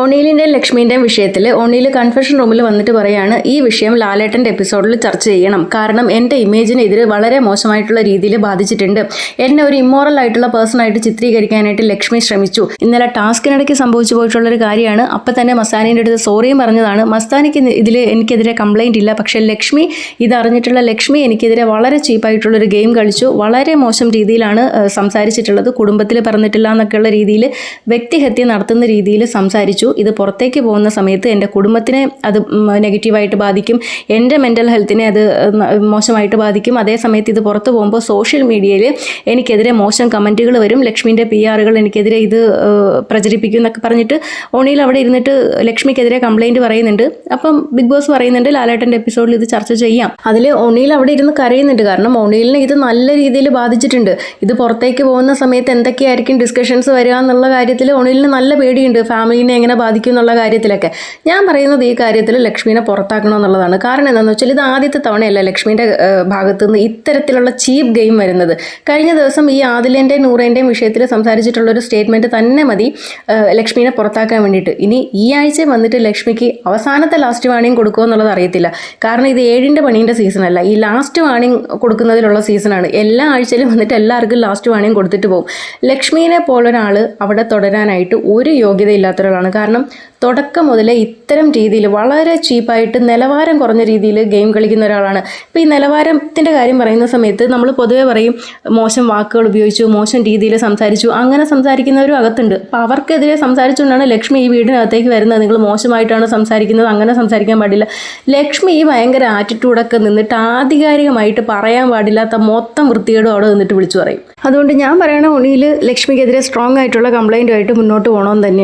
ഒണീലിൻ്റെയും ലക്ഷ്മീൻ്റെയും വിഷയത്തിൽ ഒണീൽ കൺഫെഷൻ റൂമിൽ വന്നിട്ട് പറയാണ് ഈ വിഷയം ലാലേട്ടൻ്റെ എപ്പിസോഡിൽ ചർച്ച ചെയ്യണം. കാരണം എൻ്റെ ഇമേജിനെതിരെ വളരെ മോശമായിട്ടുള്ള രീതിയിൽ ബാധിച്ചിട്ടുണ്ട്. എന്നെ ഒരു ഇമ്മോറൽ ആയിട്ടുള്ള പേഴ്സൺ ആയിട്ട് ചിത്രീകരിക്കാനായിട്ട് ലക്ഷ്മി ശ്രമിച്ചു. ഇന്നലെ ടാസ്കിനിടയ്ക്ക് സംഭവിച്ചു പോയിട്ടുള്ളൊരു കാര്യമാണ്. അപ്പം തന്നെ മസ്താനീൻ്റെ അടുത്ത് സോറിയും പറഞ്ഞതാണ്. മസ്താനിക്ക് ഇതിൽ എനിക്കെതിരെ കംപ്ലൈൻറ്റ് ഇല്ല. പക്ഷേ ലക്ഷ്മി ഇതറിഞ്ഞിട്ടുള്ള ലക്ഷ്മി എനിക്കെതിരെ വളരെ ചീപ്പായിട്ടുള്ളൊരു ഗെയിം കളിച്ചു. വളരെ മോശം രീതിയിലാണ് സംസാരിച്ചിട്ടുള്ളത്. കുടുംബത്തിൽ പറഞ്ഞിട്ടില്ല എന്നൊക്കെയുള്ള രീതിയിൽ വ്യക്തിഹത്യ നടത്തുന്ന രീതിയിൽ സംസാരിച്ചു. ഇത് പുറത്തേക്ക് പോകുന്ന സമയത്ത് എൻ്റെ കുടുംബത്തിനെ അത് നെഗറ്റീവായിട്ട് ബാധിക്കും, എൻ്റെ മെൻ്റൽ ഹെൽത്തിനെ അത് മോശമായിട്ട് ബാധിക്കും. അതേ സമയത്ത് ഇത് പുറത്ത് പോകുമ്പോൾ സോഷ്യൽ മീഡിയയിൽ എനിക്കെതിരെ മോശം കമൻറ്റുകൾ വരും, ലക്ഷ്മീൻ്റെ PR എനിക്കെതിരെ ഇത് പ്രചരിപ്പിക്കും എന്നൊക്കെ പറഞ്ഞിട്ട് ഒണീൽ അവിടെ ഇരുന്നിട്ട് ലക്ഷ്മിക്കെതിരെ കംപ്ലൈൻറ്റ് പറയുന്നുണ്ട്. അപ്പം ബിഗ് ബോസ് പറയുന്നുണ്ട് ലാലേട്ടൻ്റെ എപ്പിസോഡിൽ ഇത് ചർച്ച ചെയ്യാം. അതിൽ ഒണീൽ അവിടെ ഇരുന്ന് കരയുന്നുണ്ട്. കാരണം ഒണീലിനെ ഇത് നല്ല രീതിയിൽ ബാധിച്ചിട്ടുണ്ട്. ഇത് പുറത്തേക്ക് പോകുന്ന സമയത്ത് എന്തൊക്കെയായിരിക്കും ഡിസ്കഷൻസ് വരിക എന്നുള്ള കാര്യത്തിൽ ഒണീലിന് നല്ല പേടിയുണ്ട്. ഫാമിലിനെ എങ്ങനെ ബാധിക്കും എന്നുള്ള കാര്യത്തിലൊക്കെ. ഞാൻ പറയുന്നത് ഈ കാര്യത്തിൽ ലക്ഷ്മീനെ പുറത്താക്കണം എന്നുള്ളതാണ്. കാരണം എന്താണെന്ന് വെച്ചാൽ ഇത് ആദ്യത്തെ തവണയല്ല ലക്ഷ്മീൻ്റെ ഭാഗത്തു നിന്ന് ഇത്തരത്തിലുള്ള ചീപ്പ് ഗെയിം വരുന്നത്. കഴിഞ്ഞ ദിവസം ഈ ആദിലേൻ്റെയും നൂറേൻ്റെയും വിഷയത്തിൽ സംസാരിച്ചിട്ടുള്ളൊരു സ്റ്റേറ്റ്മെൻറ്റ് തന്നെ മതി ലക്ഷ്മീനെ പുറത്താക്കാൻ വേണ്ടിയിട്ട്. ഇനി ഈ ആഴ്ച വന്നിട്ട് ലക്ഷ്മിക്ക് അവസാനത്തെ ലാസ്റ്റ് വാണിംഗ് കൊടുക്കുമോ എന്നുള്ളത് അറിയത്തില്ല. കാരണം ഇത് 7ൻ്റെ പണീൻ്റെ സീസണല്ല, ഈ ലാസ്റ്റ് വാണിംഗ് കൊടുക്കുന്നതിലുള്ള സീസണാണ്. എല്ലാ ആഴ്ചയിലും വന്നിട്ട് എല്ലാവർക്കും ലാസ്റ്റ് വാണിംഗ് കൊടുത്തിട്ട് പോകും. ലക്ഷ്മീനെ പോലൊരാൾ അവിടെ തുടരാനായിട്ട് ഒരു യോഗ്യത ഇല്ലാത്ത ഒരാളാണ്. കാരണം തുടക്കം മുതലേ ഇത്തരം രീതിയിൽ വളരെ ചീപ്പായിട്ട് നിലവാരം കുറഞ്ഞ രീതിയിൽ ഗെയിം കളിക്കുന്ന ഒരാളാണ്. ഇപ്പോൾ ഈ നിലവാരത്തിൻ്റെ കാര്യം പറയുന്ന സമയത്ത് നമ്മൾ പൊതുവെ പറയും മോശം വാക്കുകൾ ഉപയോഗിച്ചു, മോശം രീതിയിൽ സംസാരിച്ചു, അങ്ങനെ സംസാരിക്കുന്നവരും അകത്തുണ്ട്. അപ്പോൾ അവർക്കെതിരെ സംസാരിച്ചുകൊണ്ടാണ് ലക്ഷ്മി ഈ വീടിനകത്തേക്ക് വരുന്നത്. നിങ്ങൾ മോശമായിട്ടാണ് സംസാരിക്കുന്നത്, അങ്ങനെ സംസാരിക്കാൻ പാടില്ല. ലക്ഷ്മി ഈ ഭയങ്കര ആറ്റിറ്റ്യൂഡൊക്കെ നിന്നിട്ട് ആധികാരികമായിട്ട് പറയാൻ പാടില്ലാത്ത മൊത്തം വൃത്തികേടും അവിടെ നിന്നിട്ട് വിളിച്ചു പറയും. അതുകൊണ്ട് ഞാൻ പറയണ ഒണിയിൽ ലക്ഷ്മിക്കെതിരെ സ്ട്രോങ് ആയിട്ടുള്ള കംപ്ലൈൻറ്റുമായിട്ട് മുന്നോട്ട് പോകണമെന്ന് തന്നെയാണ്.